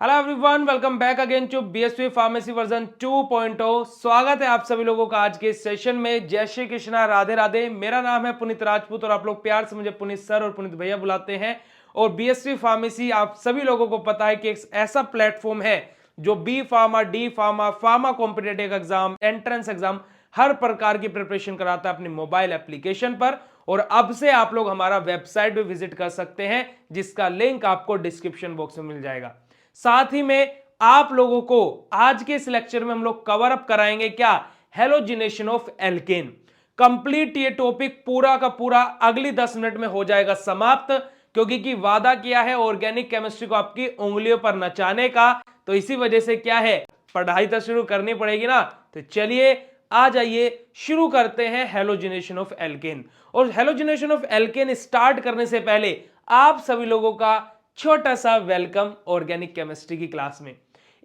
Hello everyone, welcome back again to BSV pharmacy version 2.0। स्वागत है आप सभी लोगों का आज के इस सेशन में। जय श्री कृष्णा, राधे राधे। मेरा नाम है पुनीत राजपूत और आप लोग प्यार से मुझे पुनीत सर और पुनीत भैया बुलाते हैं। और बीएसवी फार्मेसी आप सभी लोगों को पता है कि एक ऐसा प्लेटफॉर्म है जो B pharma, D pharma, pharma competitive exam, entrance exam, हर प्रकार की प्रिपरेशन कराता है अपने मोबाइल एप्लीकेशन पर। और अब से आप लोग हमारा वेबसाइट भी विजिट कर सकते हैं, जिसका लिंक आपको डिस्क्रिप्शन बॉक्स में मिल जाएगा। साथ ही में आप लोगों को आज के इस लेक्चर में हम लोग कवर अप कराएंगे क्या, हेलोजिनेशन ऑफ एल्केन। कंप्लीट ये टॉपिक पूरा का पूरा अगली 10 मिनट में हो जाएगा समाप्त, क्योंकि कि वादा किया है ऑर्गेनिक केमिस्ट्री को आपकी उंगलियों पर नचाने का। तो इसी वजह से क्या है, पढ़ाई तो शुरू करनी पड़ेगी ना। तो चलिए आ जाइए, शुरू करते हैं हेलोजिनेशन ऑफ एल्केन। और हेलोजिनेशन ऑफ एल्केन स्टार्ट करने से पहले आप सभी लोगों का छोटा सा वेलकम ऑर्गेनिक केमिस्ट्री की क्लास में।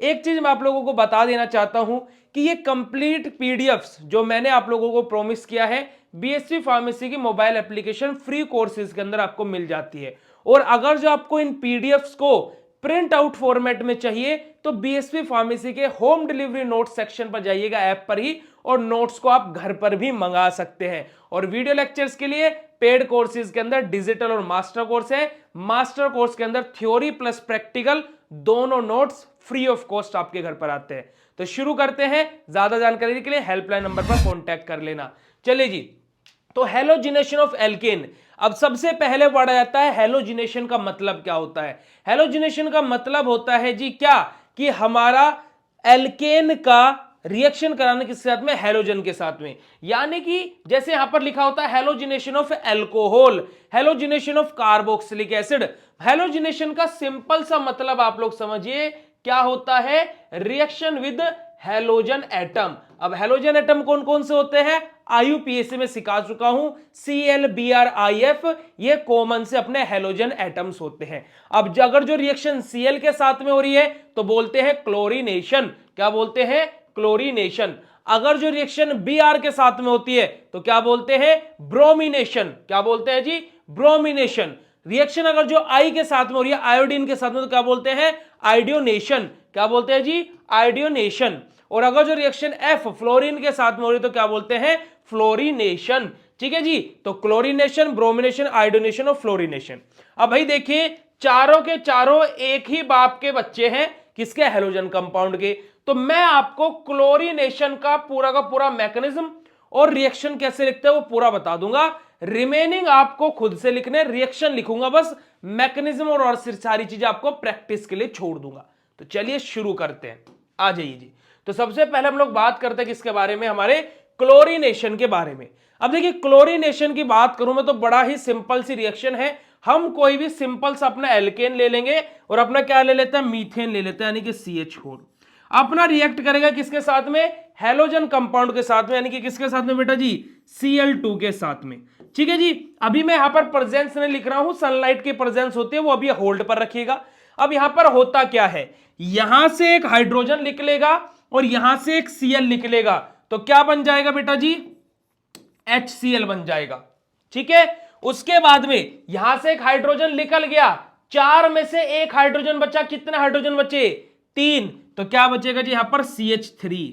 एक चीज मैं आप लोगों को बता देना चाहता हूं कि ये कंप्लीट पीडीएफ्स जो मैंने आप लोगों को प्रॉमिस किया है, बीएसवी फार्मेसी की मोबाइल एप्लीकेशन फ्री कोर्सेज के अंदर आपको मिल जाती है। और अगर जो आपको इन पीडीएफ्स को प्रिंट आउट फॉर्मेट में चाहिए तो बीएसवी फार्मेसी के होम डिलीवरी नोट सेक्शन पर जाइएगा, ऐप पर ही, और नोट्स को आप घर पर भी मंगा सकते हैं। और वीडियो लेक्चर्स के लिए पेड कोर्सेज के अंदर डिजिटल और मास्टर कोर्स है। मास्टर कोर्स के अंदर थ्योरी प्लस प्रैक्टिकल दोनों नोट्स फ्री ऑफ कॉस्ट आपके घर पर आते हैं। तो शुरू करते हैं। ज्यादा जानकारी के लिए हेल्पलाइन नंबर पर कॉन्टैक्ट कर लेना। चलिए जी, तो हेलोजिनेशन ऑफ एल्केन। अब सबसे पहले पढ़ा जाता है हेलोजिनेशन का मतलब क्या होता है। हेलोजिनेशन का मतलब होता है जी क्या, कि हमारा एल्केन का रिएक्शन कराने के साथ में हेलोजन के साथ में, यानी कि जैसे यहां पर लिखा होता है halogenation of alcohol, halogenation of carboxylic acid. Halogenation का सिंपल सा मतलब आप लोग समझिए क्या होता है, रिएक्शन विद हेलोजन एटम। अब हेलोजन एटम कौन कौन से होते हैं, आईयूपीएसी में सिखा चुका हूं, ClBrIf, ये कॉमन से अपने हेलोजन एटम्स होते हैं। अब अगर जो रिएक्शन Cl के साथ में हो रही है तो बोलते हैं क्लोरीनेशन। क्या बोलते हैं, क्लोरीनेशन। अगर जो रिएक्शन Br के साथ में होती है तो क्या बोलते हैं, ब्रोमिनेशन। क्या बोलते हैं जी, ब्रोमिनेशन। रिएक्शन अगर जो I के साथ में हो रही है, आयोडीन के साथ में, तो क्या बोलते हैं, आइडियोनेशन। क्या बोलते हैं जी, आइडियोनेशन। और अगर जो रिएक्शन F फ्लोरीन के साथ में हो रही है तो क्या बोलते हैं, फ्लोरीनेशन। ठीक है जी, तो क्लोरीनेशन, ब्रोमिनेशन, आइडियोनेशन और फ्लोरीनेशन। अब भाई देखिए, चारों के चारों एक ही बाप के बच्चे हैं, किसके, हेलोजन कंपाउंड के। तो मैं आपको क्लोरीनेशन का पूरा मैकेनिज्म और रिएक्शन कैसे लिखते हैं वो पूरा बता दूंगा। रिमेनिंग आपको खुद से लिखने, रिएक्शन लिखूंगा बस, मैकेनिज्म और सारी चीजें आपको प्रैक्टिस के लिए छोड़ दूंगा। तो चलिए शुरू करते हैं, आ जाइए जी। तो सबसे पहले हम लोग बात करते हैं किसके बारे में, हमारे क्लोरीनेशन के बारे में। अब देखिए, क्लोरीनेशन की बात करूं मैं तो बड़ा ही सिंपल सी रिएक्शन है। हम कोई भी सिंपल सा अपना एल्केन ले लेंगे और अपना क्या ले लेते हैं, मीथेन ले लेते हैं, यानी कि CH4। अपना रिएक्ट करेगा किसके साथ में, हेलोजन कंपाउंड के साथ में, यानी कि किसके साथ में बेटा जी, Cl2 के साथ में। ठीक है जी। अभी मैं यहां पर प्रेजेंस नहीं लिख रहा हूं, सनलाइट की प्रेजेंस होती है, वो अभी होल्ड पर रखिएगा। अब यहां पर होता क्या है, यहां से एक हाइड्रोजन निकलेगा और यहां से एक Cl निकलेगा, तो क्या बन जाएगा बेटा जी, HCl बन जाएगा। ठीक है। उसके बाद में यहां से एक हाइड्रोजन निकल गया, चार में से एक हाइड्रोजन बचा, कितने हाइड्रोजन बचे, 3, तो क्या बचेगा जी, यहां पर CH3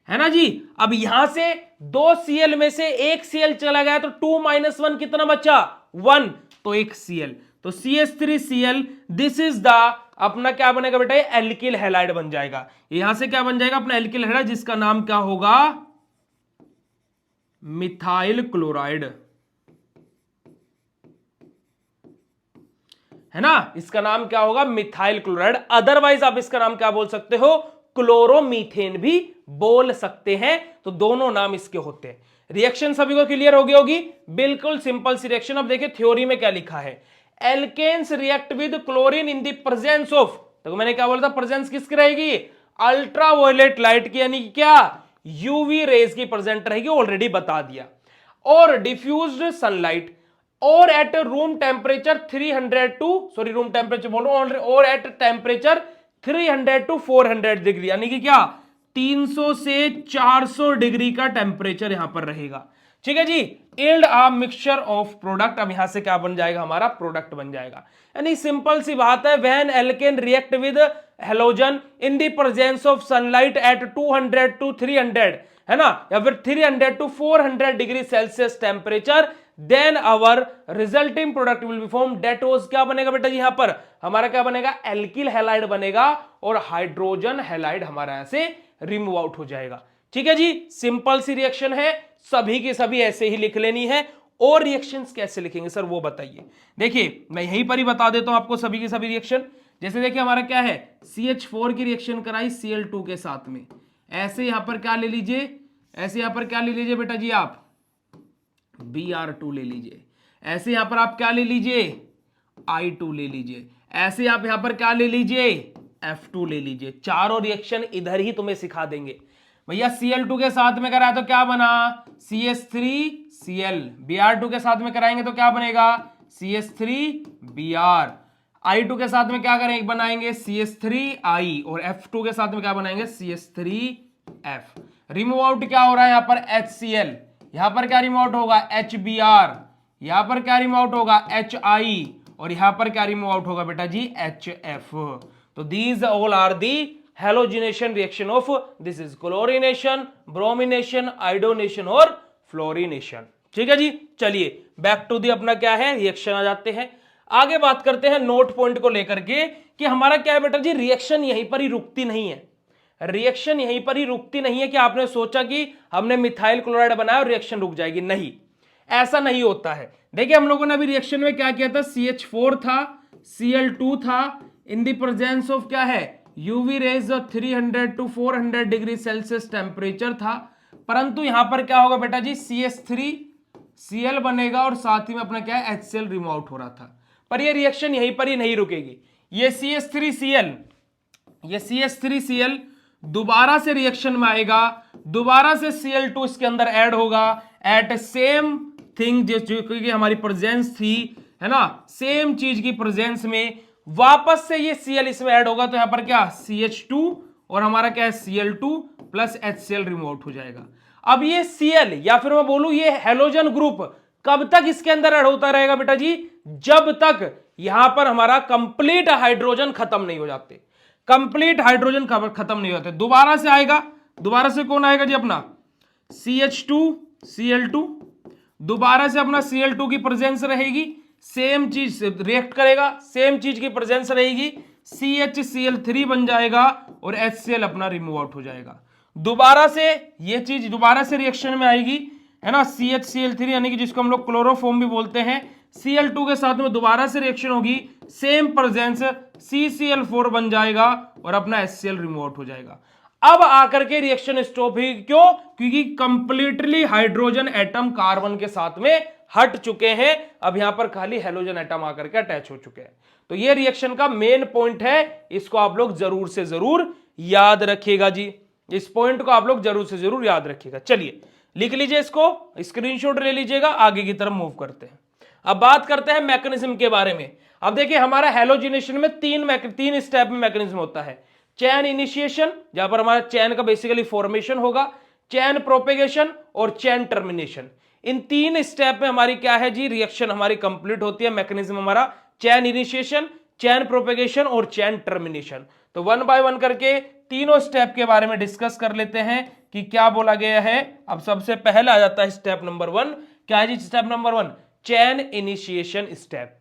है ना जी। अब यहां से 2 Cl में से एक Cl चला गया, तो 2 - 1 कितना बचा, 1, तो एक Cl, तो CH3Cl। दिस इज द, अपना क्या बनेगा बेटा, एल्किल हैलाइड बन जाएगा। यहां से क्या बन जाएगा अपना एल्किल हैलाइड, जिसका नाम क्या होगा, मिथाइल क्लोराइड, है ना। इसका नाम क्या होगा, मिथाइल क्लोराइड। अदरवाइज आप इसका नाम क्या बोल सकते हो, क्लोरोमीथेन भी बोल सकते हैं। तो दोनों नाम इसके होते हैं। रिएक्शन सभी को क्लियर हो गई होगी, बिल्कुल सिंपल सी रिएक्शन। अब देखिए थ्योरी में क्या लिखा है, alkenes react with chlorine in the presence of, तो मैंने क्या बोला था, प्रेजेंस किसकी रहेगी, अल्ट्रावायलेट लाइट की, यानी कि क्या, यूवी रेज की प्रेजेंट रहेगी, ऑलरेडी बता दिया। और डिफ्यूज्ड सनलाइट, और at room temperature 300 to, sorry room temperature बोल रहा हूं, और एट टेम्परेचर 300 टू 400 डिग्री, यानी कि क्या, 300 से 400 डिग्री का टेम्परेचर यहां पर रहेगा। ठीक है जी। Yield a mixture of product, अब यहां से क्या बन जाएगा, हमारा प्रोडक्ट बन जाएगा। यानी सिंपल सी बात है, when alkane react with halogen in the presence of sunlight at 200 to 300, है ना, या फिर 300 to 400 degree Celsius temperature, then our resulting product will be form, that was क्या बनेगा बेटा जी, यहां पर हमारा क्या बनेगा, एल्किल हैलाइड बनेगा और हाइड्रोजन हैलाइड हमारा यहां से रिमूव आउट हो जाएगा। ठीक है जी, सिंपल सी रिएक्शन है, सभी की सभी ऐसे ही लिख लेनी है। और रिएक्शंस कैसे लिखेंगे सर वो बताइए। देखिए मैं यहीं पर ही बता देता हूं आपको सभी की सभी रिएक्शन। जैसे देखिए हमारा क्या है, CH4 की रिएक्शन कराई Cl2 के साथ में, ऐसे यहां पर क्या ले लीजिए, ऐसे यहां पर क्या ले लीजिए बेटा जी, आप Br2 ले लीजिए, ऐसे यहां पर आप क्या ले लीजिए, I2 ले लीजिए, ऐसे आप यहां पर क्या ले लीजिए, F2 ले लीजिए। चारों रिएक्शन इधर ही तुम्हें सिखा देंगे भैया। Cl2 के साथ में कराया तो क्या बना, CH3Cl, Br2 के साथ में कराएंगे तो क्या बनेगा, CH3Br, I2 के साथ में क्या करेंगे, बनाएंगे CH3I, और F2 के साथ में क्या बनाएंगे, CH3F। रिमूव आउट क्या हो रहा है यहां पर, HCl, यहां पर क्या रिमूव आउट होगा, HBr, यहां पर क्या रिमूव आउट होगा, HI, और यहां पर क्या रिमूव आउट होगा बेटा जी, HF। तो these all are the halogenation reaction of, this is chlorination, bromination, iodination और फ्लोरीनेशन। ठीक है जी, चलिए बैक टू दी अपना क्या है रिएक्शन आ जाते हैं। आगे बात करते हैं नोट पॉइंट को लेकर के कि हमारा क्या है बेटा जी, रिएक्शन यहीं पर ही रुकती नहीं है। रिएक्शन यहीं पर ही रुकती नहीं है कि आपने सोचा कि हमने मिथाइल क्लोराइड बनाया और रिएक्शन रुक जाएगी, नहीं, ऐसा नहीं होता है। देखिए हम लोगों ने अभी रिएक्शन में क्या किया था, CH4 था, Cl2 था, इन द प्रेजेंस ऑफ क्या है, UV rays 300 to 400 degree Celsius temperature था। परंतु यहां पर क्या होगा बेटा जी, CH3Cl बनेगा और साथ ही में अपना क्या है, HCl रिमूव आउट हो रहा था। पर ये रिएक्शन यहीं पर ही नहीं रुकेगी। ये CH3Cl दोबारा से रिएक्शन में आएगा, दोबारा से Cl2 इसके अंदर ऐड होगा एट सेम थिंग जो कि हमारी प्रेजेंस थी, है ना, सेम चीज की प्रेजेंस में वापस से ये Cl इसमें ऐड होगा। तो यहां पर क्या, CH2 और हमारा क्या है, Cl2 plus HCl remove out हो जाएगा। अब ये Cl या फिर मैं बोलूं ये हेलोजन ग्रुप कब तक इसके अंदर ऐड होता रहेगा बेटा जी, जब तक यहां पर हमारा कंप्लीट हाइड्रोजन खत्म नहीं हो जाते, कंप्लीट हाइड्रोजन खत्म नहीं होते। दोबारा से आएगा, दोबारा से कौन आएगा जी, अपना CH2 Cl2, दोबारा से अपना Cl2 की प्रेजेंस रहेगी, सेम चीज रिएक्ट करेगा, सेम चीज की प्रेजेंस रहेगी, CHCl3 बन जाएगा और HCl अपना रिमूव आउट हो जाएगा। दोबारा से ये चीज दोबारा से रिएक्शन में आएगी, है ना, CHCl3 यानी कि जिसको हम लोग क्लोरोफॉर्म भी बोलते हैं, Cl2 के साथ में दोबारा से रिएक्शन होगी, सेम प्रेजेंस, CCl4 बन जाएगा और अपना HCl रिमूव आउट हो जाएगा। अब आकर के रिएक्शन स्टॉप ही, क्यों, क्योंकि कंप्लीटली हाइड्रोजन एटम कार्बन के साथ में हट चुके हैं। अब यहां पर खाली हेलोजन एटम आकर के अटैच हो चुके हैं। तो ये रिएक्शन का मेन पॉइंट है, इसको आप लोग जरूर से जरूर याद रखिएगा जी, इस पॉइंट को आप लोग जरूर से जरूर याद रखिएगा। चलिए लिख लीजिए, इसको स्क्रीनशॉट ले लीजिएगा, आगे की तरफ मूव करते हैं। अब बात करते हैं मैकेनिज्म के बारे में। अब देखिए हमारा हेलोजिनेशन में तीन स्टेप में मैकेनिज्म होता है। चैन इनिशिएशन, जहां पर हमारा चैन का बेसिकली फॉर्मेशन होगा, चैन प्रोपेगेशन और चैन टर्मिनेशन। इन तीन स्टेप में हमारी क्या है जी, रिएक्शन हमारी कंप्लीट होती है। मैकेनिज्म हमारा चैन इनिशिएशन, चैन प्रोपेगेशन और चैन टर्मिनेशन। तो वन बाय वन करके तीनों स्टेप के बारे में डिस्कस कर लेते हैं कि क्या बोला गया है। अब सबसे पहले आ जाता है स्टेप नंबर 1। क्या है जी स्टेप नंबर 1, चैन इनिशिएशन स्टेप।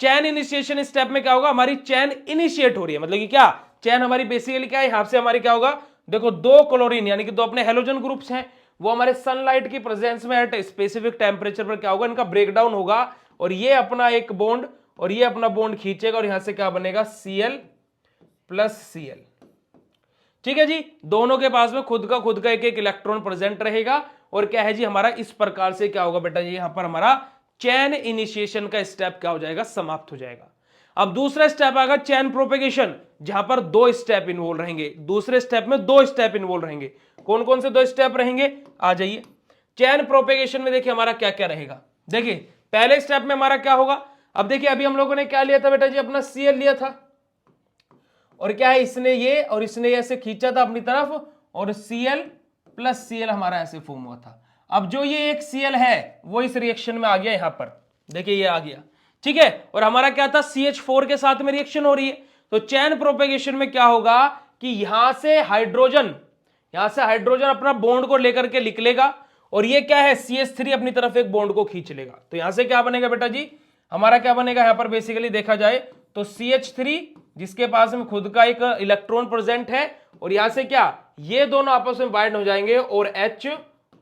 चैन इनिशिएशन स्टेप में क्या होगा, हमारी चैन इनिशिएट हो रही है, मतलब कि क्या, चैन हमारी बेसिकली क्या है, यहां से हमारी क्या होगा, देखो दो क्लोरीन यानी कि दो अपने हेलोजन ग्रुप्स हैं, वो हमारे सनलाइट की प्रेजेंस में एट स्पेसिफिक टेम्परेचर पर क्या होगा, इनका ब्रेकडाउन होगा और ये अपना एक बॉन्ड और ये अपना बॉन्ड खींचेगा और यहां से क्या बनेगा, Cl प्लस Cl। ठीक है जी, दोनों के पास में खुद का एक एक इलेक्ट्रॉन प्रेजेंट रहेगा और क्या है जी, हमारा इस प्रकार से क्या होगा बेटा जी, यहां पर हमारा चैन इनिशिएशन का स्टेप क्या हो जाएगा, समाप्त हो जाएगा। अब दूसरा स्टेप आएगा चैन प्रोपेगेशन, जहां पर दो स्टेप इन्वॉल्व रहेंगे। दूसरे स्टेप में दो स्टेप इन्वॉल्व रहेंगे। कौन कौन से दो स्टेप रहेंगे, आ जाइए। चैन प्रोपेगेशन में देखिए हमारा क्या क्या रहेगा। देखिए पहले स्टेप में हमारा क्या होगा, अब देखिए अभी हम लोगों ने क्या लिया था बेटा जी, अपना Cl लिया था और क्या है, इसने ये और इसने ऐसे खींचा था अपनी तरफ और Cl प्लस Cl हमारा ऐसे फॉर्म हुआ था। अब जो ये एक Cl है वो इस रिएक्शन में आ गया, यहां पर देखिए ये आ गया, ठीक है। और हमारा क्या था, CH4 के साथ में रिएक्शन हो रही है, तो चैन प्रोपेगेशन में क्या होगा कि यहां से हाइड्रोजन अपना बॉन्ड को लेकर के निकलेगा, और ये क्या है, CH3 अपनी तरफ एक बॉन्ड को खींच लेगा। तो यहां से क्या बनेगा बेटा जी, हमारा क्या बनेगा, यहां पर बेसिकली देखा जाए तो CH3 जिसके पास में खुद का एक इलेक्ट्रॉन प्रेजेंट है, और यहां से क्या, ये दोनों आपस में बाइंड हो जाएंगे और H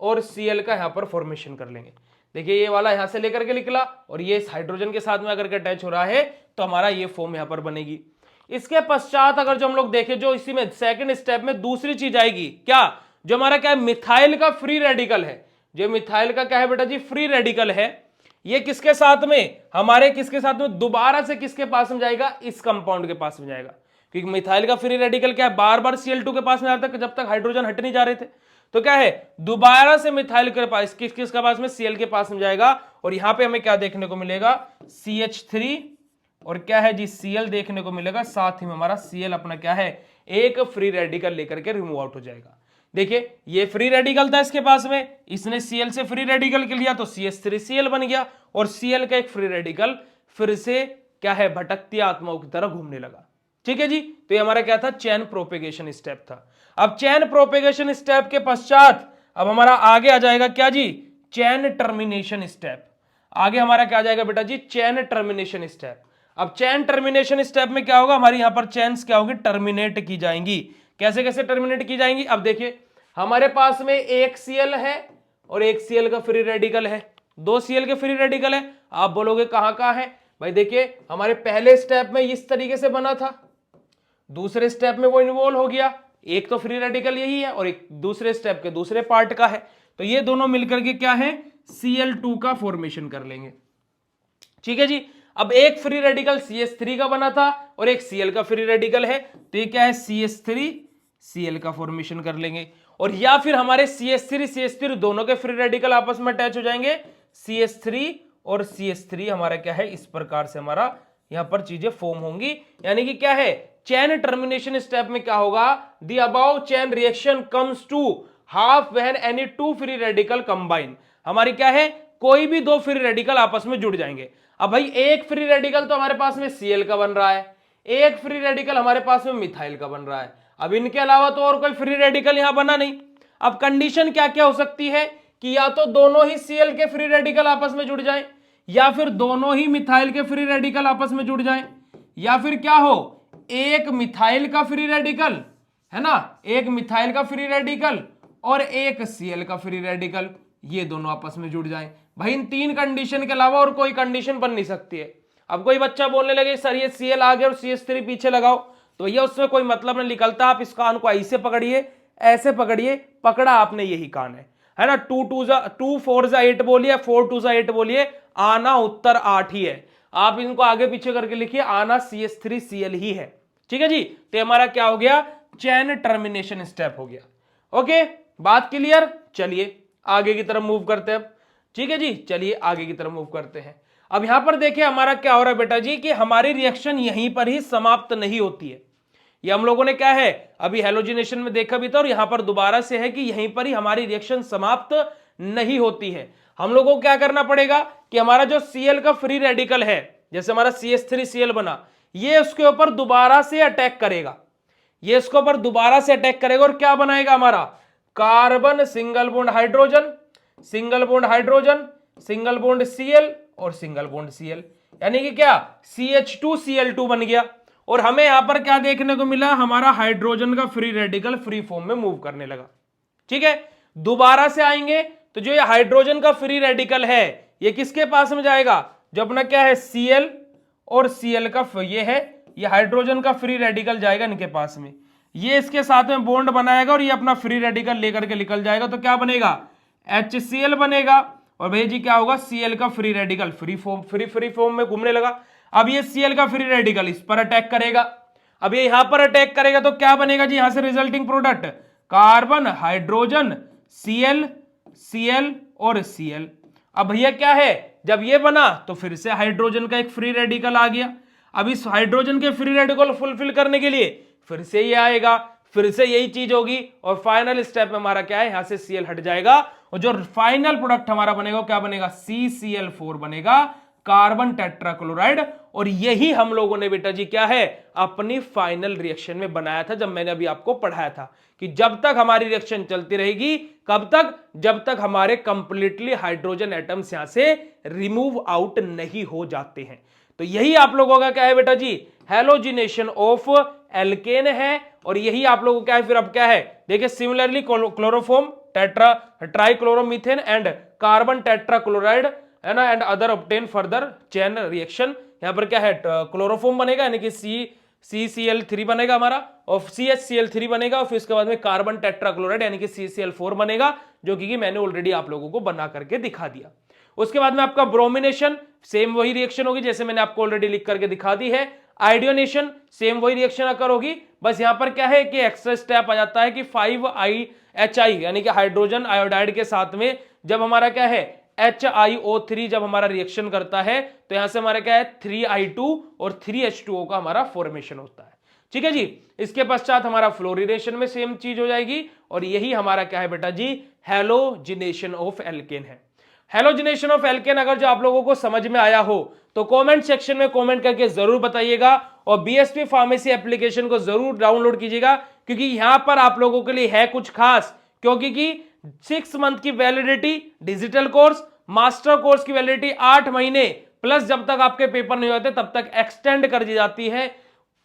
और Cl का यहां पर फॉर्मेशन कर लेंगे। देखिए ये वाला यहां से लेकर के निकला और ये इस हाइड्रोजन के साथ में अगर के अटैच हो रहा है तो हमारा ये फॉर्म यहां पर बनेगी। इसके पश्चात अगर जो हम लोग देखें, जो इसी में सेकंड स्टेप में दूसरी चीज आएगी, क्या, जो हमारा क्या है, मिथाइल का फ्री रेडिकल है। जो मिथाइल का क्या है बेटा जी, फ्री रेडिकल है। ये किसके साथ में, हमारे किसके साथ में, दोबारा से किसके पास में जाएगा, इस कंपाउंड के पास में जाएगा, क्योंकि मिथाइल का फ्री रेडिकल क्या है, बार बार Cl2 के पास में आता है जब तक हाइड्रोजन हट नहीं जा रहे थे। तो क्या है, दोबारा से मिथाइल के पास, किसके पास में, Cl के पास में जाएगा, और यहां पे हमें क्या देखने को मिलेगा, CH3 और क्या है जी, Cl देखने को मिलेगा। साथ ही में हमारा Cl अपना क्या है, एक फ्री रेडिकल लेकर के रिमूव आउट हो जाएगा। देखिए ये फ्री रेडिकल था इसके पास में, इसने Cl से फ्री रेडिकल के लिया तो CH3Cl बन गया, और Cl का एक फ्री रेडिकल फिर से क्या है, भटकती आत्माओं की तरह घूमने लगा। ठीक है जी, तो ये हमारा क्या था, चैन प्रोपेगेशन स्टेप था। अब चैन प्रोपेगेशन स्टेप के पश्चात अब हमारा आगे आ जाएगा क्या जी, चैन टर्मिनेशन स्टेप। आगे हमारा क्या आ जाएगा बेटा जी, चैन टर्मिनेशन स्टेप। अब चैन टर्मिनेशन स्टेप में क्या होगा, हमारी यहां पर चैन्स क्या होगी, टर्मिनेट की जाएंगी। कैसे कैसे टर्मिनेट की जाएंगी, अब देखिए हमारे पास में एक Cl है और एक Cl का फ्री रेडिकल है, दो Cl के फ्री रेडिकल है। आप बोलोगे कहां कहां है भाई, देखिए हमारे पहले स्टेप में इस तरीके से बना था, दूसरे स्टेप में वो इन्वॉल्व हो गया, एक तो फ्री रेडिकल यही है और एक दूसरे स्टेप के दूसरे पार्ट का है, तो ये दोनों मिलकर के क्या है, Cl2 का फॉर्मेशन कर लेंगे। ठीक है जी, अब एक फ्री रेडिकल CH3 का बना था और एक Cl का फ्री रेडिकल है, तो ये क्या है, CH3 Cl का फॉर्मेशन कर लेंगे। और या फिर हमारे CH3 दोनों के फ्री रेडिकल आपस में अटैच हो जाएंगे, CH3 और CH3 हमारा क्या है, इस प्रकार से हमारा यहां पर चीजें फॉर्म होंगी। यानी कि क्या है, चैन टर्मिनेशन स्टेप में क्या होगा, the above chain reaction comes to हाफ when any two free radical combine. हमारी क्या है, कोई भी दो फ्री रेडिकल आपस में जुड़ जाएंगे। अब भाई एक फ्री रेडिकल तो हमारे पास में Cl का बन रहा है, एक फ्री रेडिकल हमारे पास में मिथाइल का बन रहा है, अब इनके अलावा तो और कोई फ्री रेडिकल यहां बना नहीं। अब कंडीशन क्या क्या हो सकती है कि या तो दोनों ही Cl के फ्री रेडिकल आपस में जुड़ जाएं, या फिर दोनों ही मिथाइल के फ्री रेडिकल आपस में जुड़ जाएं, या फिर क्या हो, एक मिथाइल का फ्री रेडिकल है ना, एक मिथाइल का फ्री रेडिकल और एक Cl का फ्री रेडिकल, ये दोनों आपस में जुड़ जाएं। भाई इन तीन कंडीशन के अलावा और कोई कंडीशन बन नहीं सकती है। अब कोई बच्चा बोलने लगे सर ये Cl आ गया और CH3 पीछे लगाओ, तो ये उसमें कोई मतलब नहीं निकलता। आप इस कान को ऐसे पकड़िए, ऐसे पकड़िए, पकड़ा आपने यही कान है ना, 2 4 8 बोलिए, 4 2 8 बोलिए, आना उत्तर 8 ही है। आप इनको आगे पीछे करके लिखिए, आना CH3Cl ही है। ठीक है जी, तो हमारा क्या हो गया, चैन टर्मिनेशन स्टेप हो गया। ओके, बात क्लियर। चलिए आगे की तरफ मूव करते हैं। ठीक है जी, चलिए आगे की तरफ मूव करते हैं। अब यहां पर देखिए हमारा क्या हो रहा है बेटा जी, कि हमारी रिएक्शन यहीं पर ही समाप्त नहीं होती है। ये हम लोगों ने क्या है, अभी हेलोजिनेशन में देखा भी था, और यहां पर दोबारा से है कि यहीं पर ही हमारी रिएक्शन समाप्त नहीं होती है। हम लोगों को क्या करना पड़ेगा कि हमारा जो Cl का फ्री रेडिकल है, जैसे हमारा CH3Cl बना, ये उसके ऊपर दोबारा से अटैक करेगा, ये इसके ऊपर दोबारा से अटैक करेगा और क्या बनाएगा, हमारा carbon single bond hydrogen, single bond hydrogen, single bond Cl और सिंगल बॉन्ड Cl, यानी कि क्या, CH2Cl2 बन गया। और हमें यहां पर क्या देखने को मिला, हमारा हाइड्रोजन का फ्री रेडिकल फ्री फॉर्म में मूव करने लगा। ठीक है, दोबारा से आएंगे तो जो ये हाइड्रोजन का फ्री रेडिकल है ये किसके पास में जाएगा, जो अपना क्या है Cl और Cl का ये है, ये हाइड्रोजन का फ्री रेडिकल जाएगा इनके पास में, ये इसके साथ में बॉन्ड बनाएगा और ये अपना फ्री रेडिकल लेकर के निकल जाएगा, तो क्या बनेगा, HCl बनेगा। और भैया जी क्या होगा, Cl का फ्री रेडिकल फ्री फॉर्म में घूमने लगा। अब ये Cl का फ्री रेडिकल इस पर अटैक करेगा, अब ये यहां पर अटैक करेगा तो क्या बनेगा जी, यहां से resulting product carbon hydrogen Cl और Cl। अब भैया क्या है, जब ये बना तो फिर से हाइड्रोजन का एक फ्री रेडिकल आ गया। अब इस हाइड्रोजन के फ्री रेडिकल फुलफिल करने के लिए फिर से ये आएगा, फिर से यही चीज होगी और फाइनल स्टेप में हमारा क्या है, यहां से Cl हट जाएगा और जो फाइनल प्रोडक्ट हमारा बनेगा क्या बनेगा, CCl4 बनेगा, कार्बन टेट्राक्लोराइड। और यही हम लोगों ने बेटा जी क्या है, अपनी फाइनल रिएक्शन में बनाया था, जब मैंने अभी आपको पढ़ाया था कि जब तक हमारी रिएक्शन चलती रहेगी, कब तक, जब तक हमारे कंप्लीटली हाइड्रोजन एटम्स यहां से रिमूव आउट नहीं हो जाते हैं। तो यही आप लोगों का क्या है बेटा जी, हैलोजिनेशन ऑफ एल्केन है। और यही आप लोगों का क्या है, फिर अब क्या है, देखिए similarly chloroform trichloromethane and carbon tetrachloride है ना, and other obtain further chain reaction. यहां पर क्या है, क्लोरोफॉर्म बनेगा यानी कि CCl3 बनेगा हमारा, और CHCl3 बनेगा, और फिर इसके बाद में कार्बन टेट्राक्लोराइड यानी कि CCl4 बनेगा, जो कि मैंने ऑलरेडी आप लोगों को बना करके दिखा दिया। उसके बाद में आपका ब्रोमिनेशन, सेम वही रिएक्शन होगी जैसे मैंने आपको ऑलरेडी लिख करके दिखा दी है। आयोडीनेशन, सेम वही रिएक्शन अकर होगी, बस यहां पर क्या है कि एक्स्ट्रा स्टेप आ जाता है कि 5HI यानी कि हाइड्रोजन आयोडाइड के साथ में जब हमारा क्या है HiO3 जब हमारा रिएक्शन करता है तो यहां से हमारा क्या है 3I2 और 3H2O का हमारा फॉर्मेशन होता है। ठीक है जी। इसके पश्चात हमारा फ्लोरिनेशन में सेम चीज हो जाएगी और यही हमारा क्या है बेटा जी, हैलोजिनेशन ऑफ एल्केन है। हैलोजिनेशन ऑफ एल्केन अगर जो आप लोगों को समझ में आया हो तो कमेंट सेक्शन में कमेंट करके जरूर बताइएगा, और बीएसपी फार्मेसी एप्लीकेशन को जरूर डाउनलोड कीजिएगा, क्योंकि यहां पर आप लोगों के लिए है कुछ खास, क्योंकि 6 मंथ की validity digital course, master course की वैलिडिटी 8 महीने प्लस जब तक आपके पेपर नहीं होते तब तक एक्सटेंड कर दी जाती है।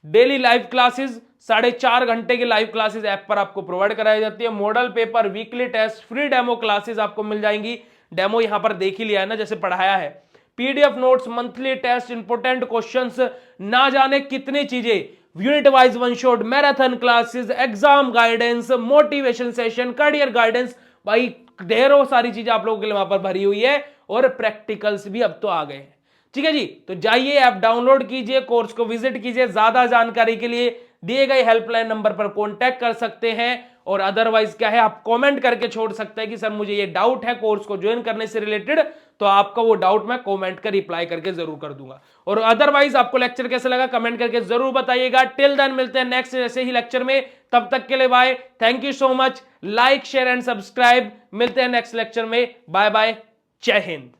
डेली लाइव क्लासेस 4.5 घंटे की लाइव क्लासेस ऐप पर आपको प्रोवाइड कराई जाती है। Model paper, weekly test, free demo classes आपको मिल जाएंगी। डेमो यहां पर देख ही लिया है ना जैसे पढ़ाया है। PDF notes, monthly test, important questions, ना जाने कितनी चीजें, unit wise one shot, marathon classes, exam guidance, motivation session, career guidance, भाई ढेरों सारी चीजें आप लोगों के लिए वहां पर भरी हुई है, और प्रैक्टिकल्स भी अब तो आ गए हैं। ठीक है जी। तो जाइए ऐप डाउनलोड कीजिए, कोर्स को विजिट कीजिए। ज्यादा जानकारी के लिए दिए गए हेल्पलाइन नंबर पर कॉन्टैक्ट कर सकते हैं, और अदरवाइज क्या है आप कमेंट करके छोड़ सकते हैं कि सर मुझे ये डाउट है कोर्स को ज्वाइन करने से रिलेटेड, तो आपका वो डाउट मैं कमेंट कर रिप्लाई करके जरूर कर दूंगा। और अदरवाइज आपको लेक्चर कैसा लगा कमेंट करके जरूर बताइएगा। टिल देन मिलते हैं नेक्स्ट ऐसे ही लेक्चर में, तब तक के लिए bye, thank you so much, like share and subscribe. मिलते हैं नेक्स्ट लेक्चर में, बाय बाय, जय हिंद।